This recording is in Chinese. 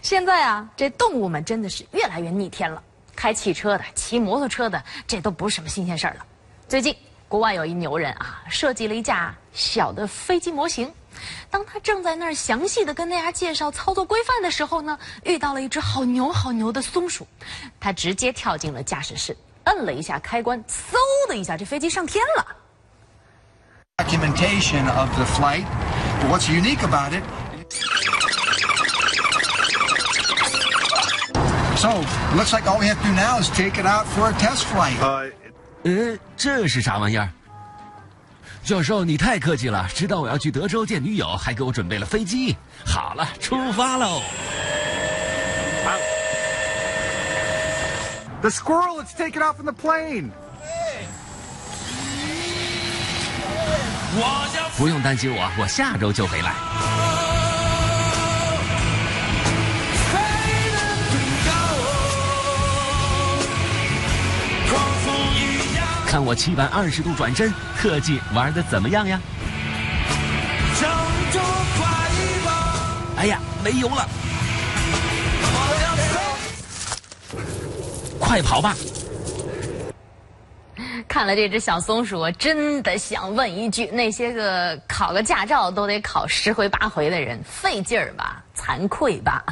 现在啊，这动物们真的是越来越逆天了。开汽车的、骑摩托车的，这都不是什么新鲜事儿了。最近，国外有一牛人啊，设计了一架小的飞机模型。当他正在那儿详细的跟大家介绍操作规范的时候呢，遇到了一只好牛的松鼠。他直接跳进了驾驶室，摁了一下开关，嗖的一下，这飞机上天了。Documentation of the flight. What's unique about it? So, looks like all we have to do now is take it out for a test flight. 这是啥玩意儿？教授，你太客气了，知道我要去德州见女友，还给我准备了飞机。好了，出发喽！ The squirrel, let's take it out from the plane. 不用担心我下周就回来。看我720度转身，特技玩得怎么样呀？哎呀，没油了！快跑吧！看了这只小松鼠，我真的想问一句：那些个考个驾照都得考10回8回的人，费劲儿吧？惭愧吧？